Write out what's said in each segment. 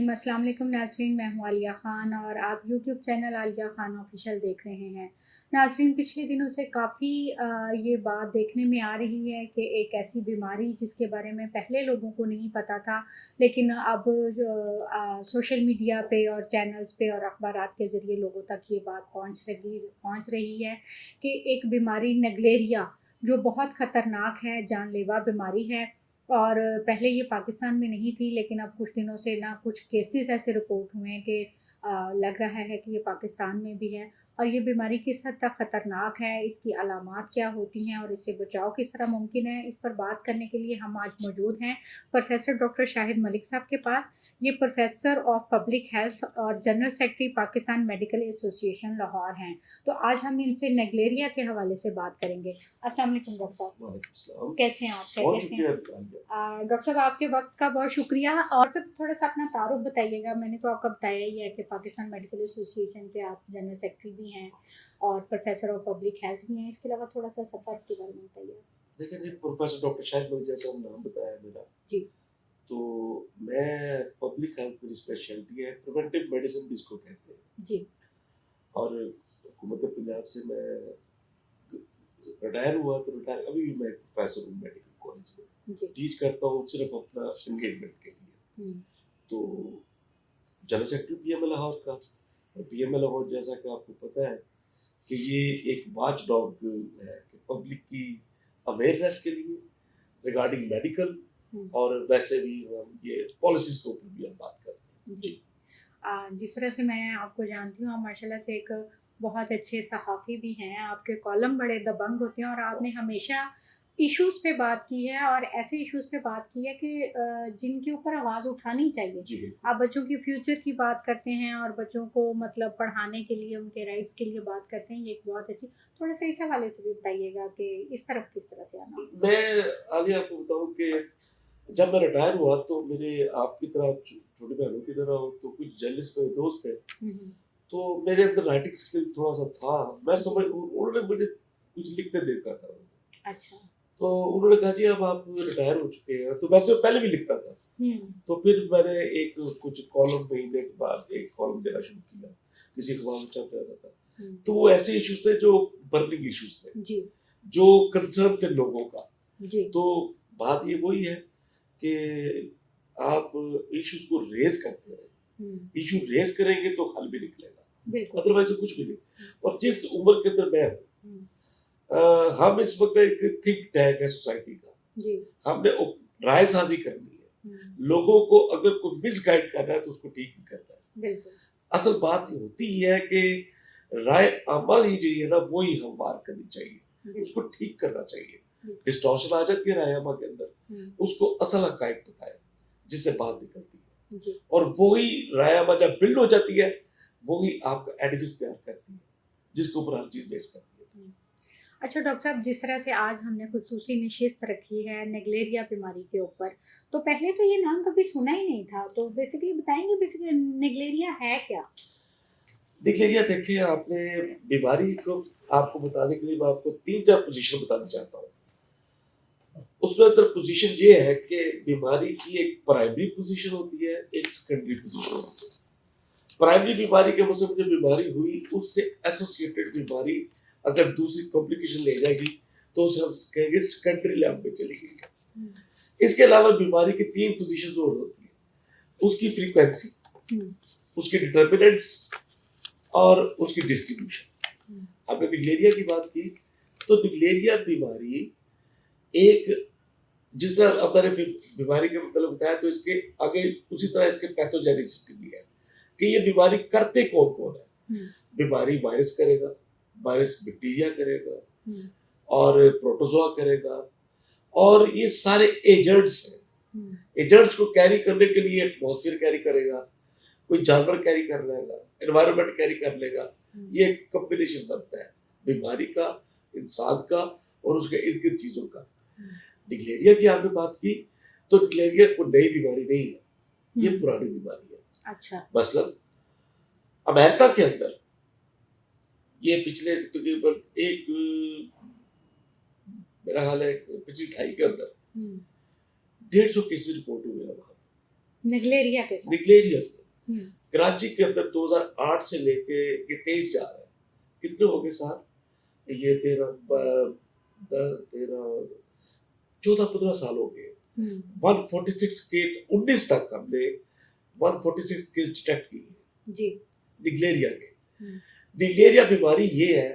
नाज़रीन, अस्सलाम वालेकुम नाज़रीन, मैं हूँ आलिया ख़ान और आप YouTube channel Alia Khan official देख रहे हैं। नाज़रीन, पिछले दिनों से काफ़ी ये बात देखने में आ रही है कि एक ऐसी बीमारी जिसके बारे में पहले लोगों को नहीं पता था, लेकिन अब जो सोशल मीडिया पे और चैनल्स पे और अखबारात के ज़रिए लोगों तक ये बात पहुँच रही है कि एक बीमारी नेग्लेरिया, जो बहुत ख़तरनाक है, जानलेवा बीमारी है। और पहले ये पाकिस्तान में नहीं थी, लेकिन अब कुछ दिनों से ना कुछ केसेस ऐसे रिपोर्ट हुए हैं कि लग रहा है कि ये पाकिस्तान में भी है। और ये बीमारी किस हद तक ख़तरनाक है, इसकी अलामात क्या होती हैं और इससे बचाव किस तरह मुमकिन है, इस पर बात करने के लिए हम आज मौजूद हैं प्रोफेसर डॉक्टर शाहिद मलिक साहब के पास। ये प्रोफेसर ऑफ पब्लिक हेल्थ और general secretary Pakistan medical association Lahore हैं। तो आज हम इनसे नेग्लेरिया के हवाले से बात करेंगे। अस्सलाम वालेकुम डॉक्टर साहब, कैसे हैं आप? कैसे हैं डॉक्टर साहब? आपके वक्त का बहुत शुक्रिया। और सब थोड़ा सा अपना तारुफ बताइएगा। मैंने तो आपका बताया ही है कि पाकिस्तान मेडिकल एसोसिएशन के आप जनरल सेक्रेटरी भी हैं और प्रोफेसर ऑफ पब्लिक हेल्थ भी हैं। इसके अलावा थोड़ा सा सफ़र के बारे में बताइए। देखिए जी, प्रोफेसर डॉक्टर शाहिद मलिक जैसा नाम बताया मेरा जी, तो मैं पब्लिक हेल्थ मेरी स्पेशलिटी है, प्रिवेंटिव मेडिसिन भी इसको कहते हैं। जी, और हुकूमत पंजाब से मैं रिटायर हुआ तो रिटायर अभी भी मैं प्रोफेसर हूँ मेडिकल कॉलेज में, जी, टीच करता हूँ सिर्फ अपना एंगेजमेंट के लिए। तो जनरल सेक्रेटरी पीएमएल लाहौर का, और पीएमएल लाहौर जैसा कि आपको पता है कि ये एक वॉच डॉग है कि पब्लिक की अवेयरनेस के लिए रिगार्डिंग मेडिकल और वैसे भी हम ये पॉलिसीज के ऊपर भी हम बात करते हैं। जी। जिस तरह से मैं आपको जानती हूँ, आप माशाल्लाह से एक बहुत अच्छे सहाफ़ी भी हैं। आपके कॉलम बड़े दबंग होते हैं और आपने हमेशा इश्यूज़ पे बात की है और ऐसे इश्यूज़ पे बात की है कि जिनके ऊपर आवाज़ उठानी चाहिए। जी आप बच्चों के फ्यूचर की बात करते हैं और बच्चों को मतलब पढ़ाने के लिए, उनके राइट्स के लिए बात करते हैं। ये एक बहुत अच्छी, थोड़ा सा इस हवाले से भी बताइएगा कि इस तरफ किस तरह से आना। मैं आलिया आपको बताऊं कि जब मैं रिटायर हुआ तो मेरे आपकी तरह छोटी बहनों की तरह तो कुछ जर्नलिस्ट मेरे दोस्त थे, तो मेरे अंदर राइटिंग स्किल थोड़ा सा था। मैं समझ उन्होंने मुझे कुछ लिखते देखा था। अच्छा। तो उन्होंने कहा जी अब आप रिटायर हो चुके हैं, तो वैसे पहले भी लिखता था। तो फिर मैंने एक कुछ कॉलम महीने के बाद एक कॉलम देना शुरू किया, किसी अखबार में छप जाता था। तो वो ऐसे इश्यूज थे जो बर्निंग इश्यूज थे जी, जो कंसर्न थे लोगों का। जी, तो बात ये वही है कि आप इश्यूज को रेज करते रहे, इशू रेज करेंगे तो हल भी निकलेगा, बिल्कुल। अदरवाइज कुछ भी नहीं। और जिस उम्र के अंदर मैं हूँ, हम इस वक्त एक थिंक टैंक है सोसाइटी का। जी, हमने राय साजी करनी है, लोगों को अगर कोई मिसगाइड कर रहा है तो उसको ठीक भी करना है। बिल्कुल। असल बात ये होती है कि राय अमल ही जो है ना वो ही हम वार करनी चाहिए, उसको ठीक करना चाहिए। डिस्टॉर्शन आ जाती है राय अमल के अंदर, उसको असल हकायक बताए जिससे बात निकलती है। जी। और वही राय अमल जब बिल्ड हो जाती है वही आपका एडिफिस तैयार करती है जिसके ऊपर हर चीज बेस करती है। अच्छा डॉक्टर साहब, जिस तरह से आज हमने खुसूसी नशिस्त रखी है नेग्लेरिया बीमारी के ऊपर, तो पहले तो ये नाम कभी सुना ही नहीं था। तो बेसिकली बताएंगे बेसिकली नेग्लेरिया है क्या? नेग्लेरिया देखिए, आपने बीमारी को आपको बताने के लिए मैं आपको 3-4 पोजीशन बताना चाहता हूँ। उसमें अंदर पोजीशन ये है कि बीमारी की एक प्राइमरी पोजीशन होती है, एक सेकेंडरी पोजीशन होती है। प्राइमरी बीमारी के मतलब जो बीमारी हुई उससे एसोसिएटेड बीमारी अगर दूसरी कॉम्प्लिकेशन ले जाएगी तो उसे हम कहेंगे सेकेंडरी लेवल पे चली गई। इसके अलावा बीमारी की 3 पोजीशन और होती है, उसकी फ्रीक्वेंसी, उसके डिटर्मिनेंट्स और उसकी डिस्ट्रीब्यूशन। आपने निग्लेरिया की बात की, तो निग्लेरिया बीमारी एक जिस तरह अब मैंने बीमारी के मतलब बताया, तो इसके आगे उसी तरह इसके पैथोजेनिसिटी भी है कि ये बीमारी करते कौन कौन है। बीमारी वायरस करेगा, वायरस बैक्टीरिया करेगा और प्रोटोजोआ करेगा, और ये सारे एजेंट्स हैं। एजेंट्स को कैरी करने के लिए एटमॉस्फेयर कैरी करेगा, कोई जानवर कैरी कर लेगा, एनवायरनमेंट कैरी कर लेगा। ये कॉम्बिनेशन बनता है बीमारी का, इंसान का और उसके इर्द गिर्द चीजों का। निग्लेरिया की आपने बात की, तो निग्लेरिया कोई नई बीमारी नहीं है, ये पुरानी बीमारी है। अच्छा। मसलन अमेरिका के अंदर ये पिछले तकरीबन एक मेरा हाल है पिछली दहाई के अंदर 150 केसेस रिपोर्ट हुए हैं वहां निग्लेरिया के साथ। निग्लेरिया कराची के अंदर 2008 से लेके ये 23 जा रहा है, कितने हो गए साल? ये 14-15 साल हो गए। 146 केस 19 तक हमने 146 केस डिटेक्ट किए जी निग्लेरिया के। निग्लेरिया बीमारी ये है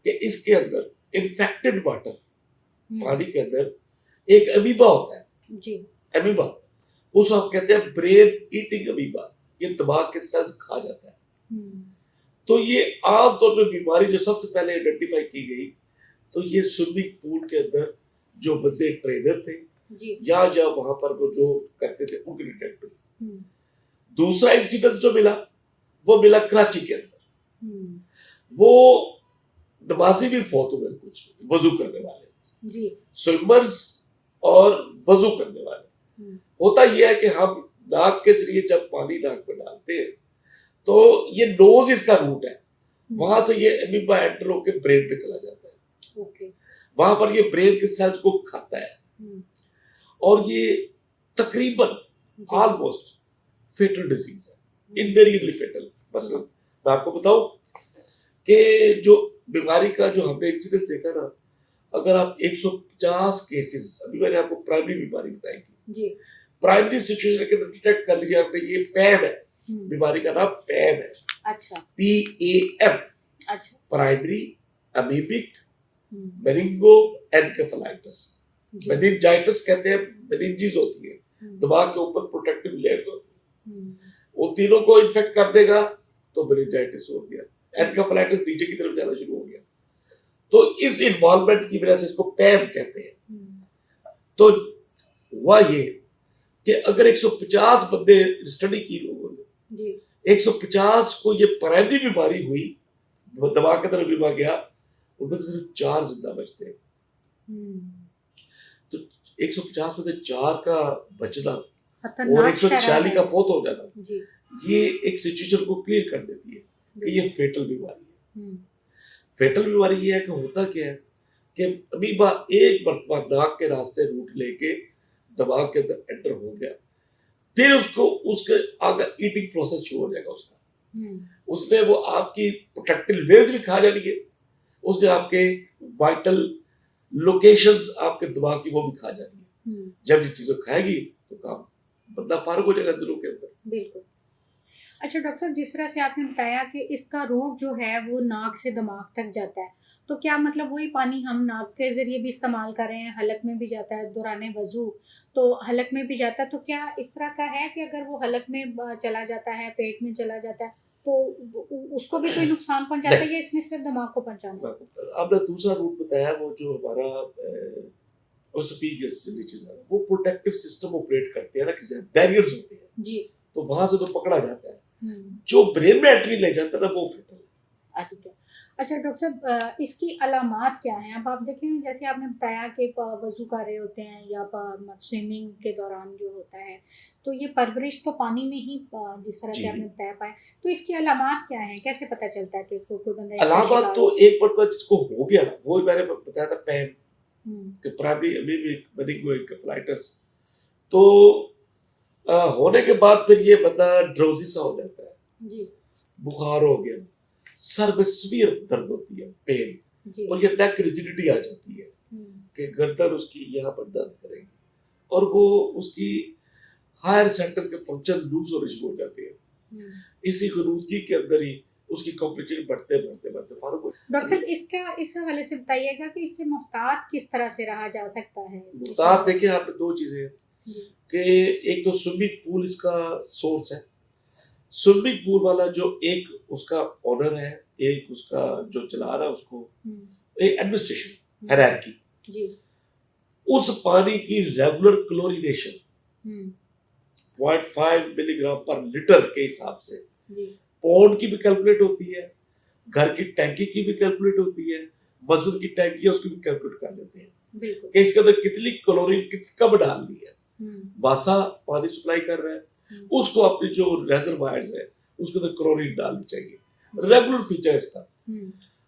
कि इसके अंदर इन्फेक्टेड वाटर, पानी के अंदर एक अमीबा होता है जी, अमीबा, उसको हम कहते हैं ब्रेन ईटिंग अमीबा, ये दिमाग के सेल्स खा जाता है। तो ये आमतौर पे बीमारी जो सबसे पहले आइडेंटिफाई की गई, तो ये स्विमिंग पूल के अंदर जो बंदे ट्रेनर थे या वहां पर वो जो करते थे उनकी डिटेक्ट हुई। दूसरा इंसिडेंस जो मिला वो मिला कराची के अंदर, वो नमाजी भी फौत हुए कुछ वजू करने वाले जी, स्विमर्स और वजू करने वाले। होता यह है कि हम नाक के जरिए जब पानी नाक में डालते हैं तो ये नोज इसका रूट है, वहां से ये अमीबा एंटर होकर ब्रेन पे चला जाता है। ओके। वहां पर ये ब्रेन के सेल्स को खाता है और ये तकरीबन ऑलमोस्ट फेटल डिजीज है, इनवेरिएबली फेटल। मतलब मैं आपको बताऊं कि जो बीमारी का जो हमने इंसिडेंस देखा ना, अगर आप 150 केसेस, अभी मैंने आपको प्राइमरी बीमारी बताई थी जी, प्राइमरी सिचुएशन के अंदर डिटेक्ट कर लिया आपने, ये पैम है, बीमारी का नाम पैम है। अच्छा, PAM। अच्छा, प्राइमरी अमीबिक मेनिंगो एनकेफेलाइटिस। मेनिंजाइटिस कहते हैं, मेनिंजीज होती है, दिमाग के ऊपर प्रोटेक्टिव लेयर्स होती है, उन तीनों को इन्फेक्ट कर देगा तो मेनिंजाइटिस हो गया, एनकेफेलाइटिस नीचे की तरफ जाना शुरू हो गया। तो इस इन्वॉल्वमेंट की वजह से इसको पैम कहते हैं। तो हुआ ये कि अगर 150 बंदे स्टडी की लोगों ने, 150 को ये प्राइमरी बीमारी हुई, दिमाग की तरफ बीमार गया, उनमें से सिर्फ 4 जिंदा बचते हैं। तो 150 में से 4 का बचना और 146 का फौत हो जाना, ये एक सिचुएशन को क्लियर कर देती है कि ये फेटल बीमारी है। फेटल बीमारी ये है कि होता क्या है कि अमीबा एक मरतबा नाक के रास्ते रूट लेके दिमाग के अंदर एंटर हो गया, फिर उसको उसके आगे ईटिंग प्रोसेस शुरू हो जाएगा उसका। उसने वो आपकी प्रोटेक्टिव लेयर्स भी खा जानी है, उसने आपके वाइटल लोकेशंस आपके दिमाग की वो भी खा जानी है। जब ये चीजें खाएगी तो काम बंदा फारग हो जाएगा दिनों के अंदर। बिल्कुल। अच्छा डॉक्टर साहब, जिस तरह से आपने बताया कि इसका रोग जो है वो नाक से दिमाग तक जाता है, तो क्या मतलब वही पानी हम नाक के ज़रिए भी इस्तेमाल कर रहे हैं, हलक में भी जाता है दौरान वज़ू, तो हलक में भी जाता है, तो क्या इस तरह का है कि अगर वो हलक में चला जाता है, पेट में चला जाता है, तो उसको भी कोई नुकसान पहुँचाता है या इसने सिर्फ दिमाग को पहुँचाना है? आपने दूसरा रूट बताया, वो जो हमारा ओसोफेगस से नीचे जा रहा है, वो प्रोटेक्टिव सिस्टम ऑपरेट करते हैं ना, किसी बैरियर्स होते हैं जी, तो वहां से तो पकड़ा जाता है। जो ब्रेन में एंट्री ले जाता है ना, वो फेटल है। अच्छा डॉक्टर साहब, इसकी अलामात क्या हैं? अब आप देखें, जैसे आपने बताया कि वजू कर रहे होते हैं या स्विमिंग के दौरान जो होता है, तो ये परवरिश तो पानी में ही जिस तरह से आपने बताया पाया, तो इसकी अलामात क्या हैं? कैसे पता चलता है कि कोई बंदा? अलामात तो एक बार जिसको हो गया, वो मैंने बताया था, पैम कि प्राइमरी अमीबिक मेनिंगो एनकेफेलाइटिस, तो होने के बाद फिर ये बंदा ड्राउजी सा हो जाता है जी, बुखार हो गया, सर में सीवियर दर्द होती है, पेन, और ये नेक रिजिडिटी आ जाती है कि गर्दन उसकी यहाँ पर दर्द करेगी, और वो उसकी हायर सेंटर के फंक्शन लूज होने शुरू हो जाते हैं। इसी गलूदगी के अंदर ही उसकी कॉम्प्लिकेशन बढ़ते फारूक। डॉक्टर साहब, इसका इस हवाले से बताइएगा कि इससे मुहतात किस तरह से रहा जा सकता है? मुहतात देखिए, आप 2 चीजें हैं कि एक तो स्विमिंग पूल इसका सोर्स है। स्विमिंग पूल वाला जो एक उसका ओनर है, एक उसका जो चला रहा है, उसको एक एडमिनिस्ट्रेशन हायरार्की जी, उस पानी की रेगुलर क्लोरीनेशन 0.5 मिलीग्राम पर लीटर के हिसाब से पौंड की भी कैलकुलेट होती है, घर की टैंकी की भी कैलकुलेट होती है, मस्जिद की टैंकी है उसकी भी कैलकुलेट कर लेते हैं कि इसके अंदर कितनी क्लोरीन कब डालनी है। वासा पानी सप्लाई कर रहा है, उसको अपनी जो रेजर्वायर्स है उसके अंदर क्लोरीन डालनी चाहिए, रेगुलर फीचर इसका।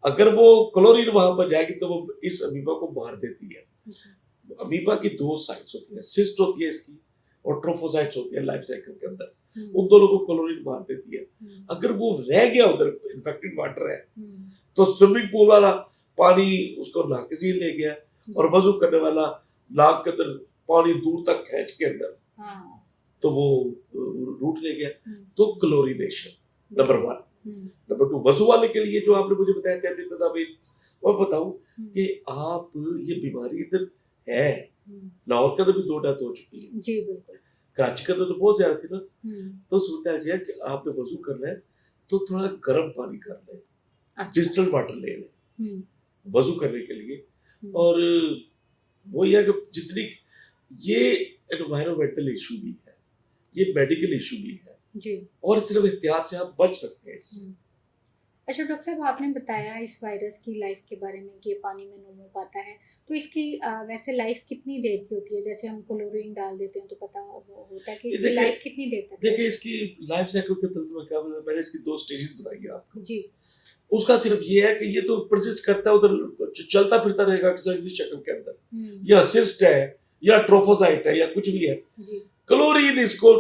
अगर वो क्लोरीन वहां पर जाएगी तो वो इस अमीबा को मार देती है। अमीबा की 2 साइट्स होती है, सिस्ट होती है इसकी और ट्रोफोसाइट्स होती है लाइफ साइकिल के अंदर। उन दोनों को क्लोरीन मार देती है। अगर वो रह गया उधर इन्फेक्टेड वाटर है तो स्विमिंग पूल वाला पानी उसको नाक से ले गया और वजू करने वाला नाक के अंदर पानी दूर तक खींच के अंदर तो वो रूट ले गया। तो क्लोरीनेशन नंबर 1। नंबर 2 वजू वाले के लिए जो आपने मुझे बताया कहते थे तभी मैं बताऊं कि आप ये बीमारी इधर है लाहौर के अंदर भी 2 डेथ हो चुकी है जी बिल्कुल, कराची के अंदर तो बहुत ज्यादा थी ना। तो सूरत हाल है कि आपने वजू करना है तो थोड़ा गर्म पानी कर ले, डिस्टिल्ड वाटर ले ले वजू करने के लिए। और वो यह कि जितनी ये एनवायरमेंटल इशू भी है, ये मेडिकल इशू भी है जी, और सिर्फ एहतियात से आप बच सकते हैं इससे। अच्छा डॉक्टर साहब, आपने बताया इस वायरस की लाइफ के बारे में कि ये पानी में नमू पाता है, तो इसकी वैसे लाइफ कितनी देर की होती है? जैसे हम क्लोरीन डाल देते हैं तो पता वो होता है कि इसकी लाइफ कितनी देर तक? देखिए इसकी लाइफ साइकिल के तहत मैं क्या बोला, मैंने इसकी 2 स्टेजेस बताई है आपको जी। उसका सिर्फ ये है कि ये तो परसिस्ट करता है उधर चलता फिरता रहेगा किसी शक्ल के अंदर, या सिस्ट है या ट्रोफोसाइट है या कुछ भी है जी। क्लोरीन इसको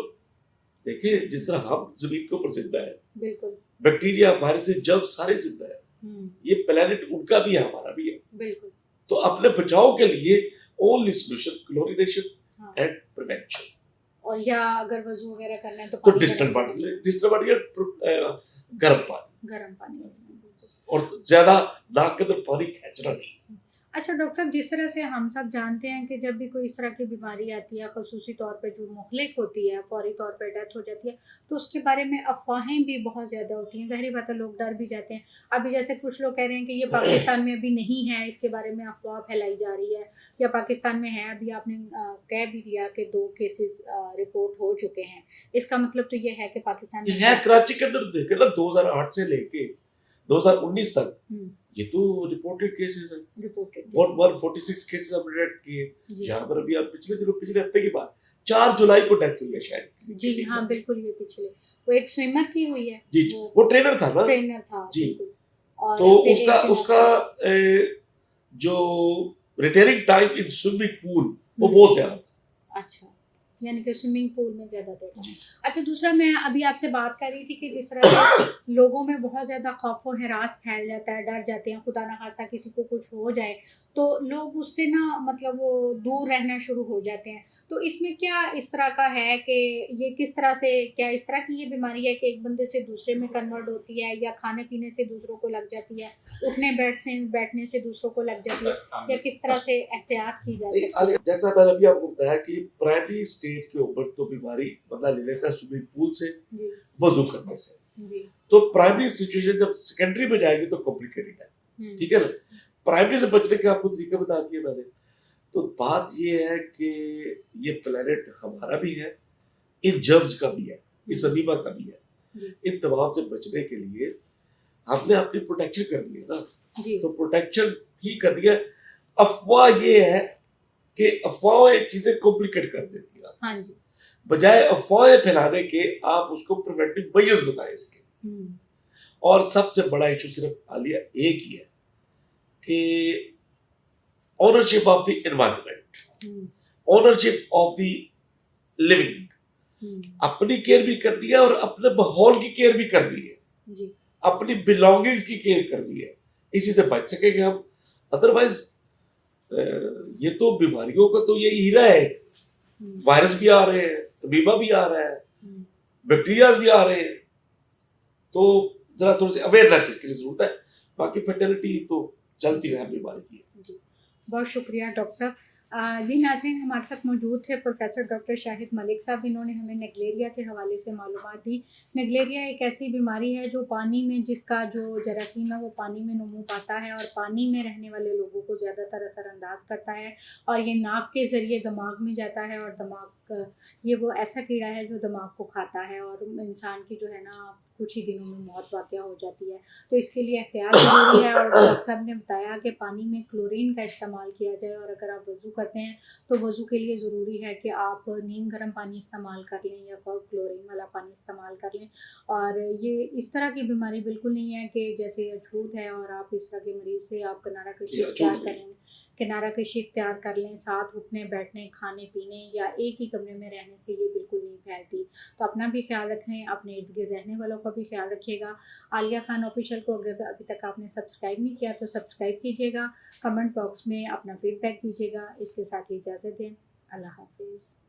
देखिए जिस तरह हम जमीन के ऊपर जिंदा है, बिल्कुल बैक्टीरिया वायरस जब सारे जिंदा है, ये प्लेनेट उनका भी है हमारा भी है, बिल्कुल। तो अपने बचाव के लिए only solution chlorination and prevention. और या अगर वजू वगैरह करना है तो डिस्टिल्ड वाटर या गर्म पानी और ज्यादा नाक के अंदर पानी खींचना नहीं। अच्छा डॉक्टर साहब, जिस तरह से हम सब जानते हैं कि जब भी कोई इस तरह की बीमारी आती है, ख़ुसूसी तौर पे जो मुहलिक होती है, फौरी तौर पे डेथ हो जाती है, तो उसके बारे में अफवाहें भी बहुत ज़्यादा होती हैं। ज़ाहिर बात है लोग डर भी जाते हैं। अभी जैसे कुछ लोग कह रहे हैं कि ये पाकिस्तान में अभी नहीं है, इसके बारे में अफवाह फैलाई जा रही है, या पाकिस्तान में है। अभी आपने कह भी दिया कि 2 केसेस रिपोर्ट हो चुके हैं, इसका मतलब तो ये है कि पाकिस्तान में है। कराची के अंदर देखे ना 2008 से लेके 2019 तक ये तो रिपोर्टेड केसेस है, रिपोर्टेड 146 केसेस अपडेट किए। जहां पर अभी आप पिछले हफ्ते की बात 4 जुलाई को डेथ हुई है शायद। जी हाँ बिल्कुल, ये पिछले वो एक स्विमर की हुई है जी, वो ट्रेनर था ना, ट्रेनर था जी। और तो उसका जो retaining time in swimming pool वो बहुत ज्यादा था। अच्छा, यानी कि स्विमिंग पूल में ज़्यादा देर। अच्छा, दूसरा मैं अभी आपसे बात कर रही थी कि जिस तरह से लोगों में बहुत ज़्यादा खौफ व हरास फैल जाता है, डर जाते हैं, खुदा ना खासा किसी को कुछ हो जाए तो लोग उससे ना मतलब वो दूर रहना शुरू हो जाते हैं। तो इसमें क्या इस तरह का है कि ये किस तरह से, क्या इस तरह की ये बीमारी है कि एक बंदे से दूसरे में कन्वर्ट होती है, या खाने पीने से दूसरों को लग जाती है, उठने बैठने से दूसरों को लग जाती है, या किस तरह से एहतियात की जा सकती है? जैसा मैंने अभी आपको बताया कि प्राइमरी स्टेज के ऊपर तो बीमारी बदला ले लेता है स्विमिंग पूल से, वजू करने से। तो प्राइमरी सिचुएशन जब सेकेंडरी में जाएगी तो कॉम्प्लिकेटेड है, ठीक है ना। प्राइमरी से बचने के आपको तरीका बता दिए मैंने। तो बात ये है कि ये प्लेनेट हमारा भी है, इन जर्म्स का भी है, इस अमीबा का भी है। इन तमाम से बचने के लिए हमने अपनी प्रोटेक्शन करनी है ना, तो प्रोटेक्शन ही करनी है। अफवाह ये है कि अफवाहें चीजें कॉम्प्लिकेट कर देती है। हाँ जी। बजाय अफवाहें फैलाने के आप उसको प्रिवेंटिव मेजर्स बताएं इसके। और सबसे बड़ा इशू सिर्फ आलिया एक ही है कि ownership of the environment, ownership of the living. अपनी केयर भी करनी है और अपने माहौल की केयर भी करनी है जी। अपनी बिलोंगिंग्स की केयर करनी है, इसी से बच सकेंगे हम। अदरवाइज ये तो बीमारियों का तो ये हीरा है, वायरस भी आ रहे हैं, अमीबा भी आ रहा है, बैक्टीरियाज भी आ रहे हैं। तो जरा थोड़ी सी अवेयरनेस इसके लिए जरूरत है, बाकी फर्टिलिटी तो चलती रहे बीमारी की। बहुत शुक्रिया डॉक्टर साहब। जी नाज़रीन, हमारे साथ मौजूद थे प्रोफेसर डॉक्टर शाहिद मलिक साहब। इन्होंने हमें नेगलेरिया के हवाले से मालूमात दी। नेगलेरिया एक ऐसी बीमारी है जो पानी में, जिसका जो जरासीम है वो पानी में नमू पाता है और पानी में रहने वाले लोगों को ज़्यादातर असरअंदाज करता है, और ये नाक के ज़रिए दिमाग में जाता है, और दिमाग ये वो ऐसा कीड़ा है जो दिमाग को खाता है, और इंसान की जो है ना कुछ ही दिनों में मौत वाक़या हो जाती है। तो इसके लिए एहतियात ज़रूरी है, और डॉक्टर साहब ने बताया कि पानी में क्लोरीन का इस्तेमाल किया जाए, और अगर आप वज़ू करते हैं तो वज़ू के लिए ज़रूरी है कि आप नीम गर्म पानी इस्तेमाल कर लें या क्लोरीन वाला पानी इस्तेमाल कर लें। और ये इस तरह की बीमारी बिल्कुल नहीं है कि जैसे अछूत है और आप इस तरह के मरीज़ से आप किनारा कशी इख्तियार करें, किनारा कशी इख्तियार कर लें, साथ उठने बैठने खाने पीने या एक ही कमरे में रहने से ये बिल्कुल नहीं फैलती। तो अपना भी ख्याल रखें, अपने इर्द गिर्द रहने वालों का भी ख्याल रखिएगा। आलिया खान ऑफिशियल को अगर अभी तक आपने सब्सक्राइब नहीं किया तो सब्सक्राइब कीजिएगा, कमेंट बॉक्स में अपना फीडबैक दीजिएगा। इसके साथ ही इजाज़त दें। अल्लाह हाफिज़।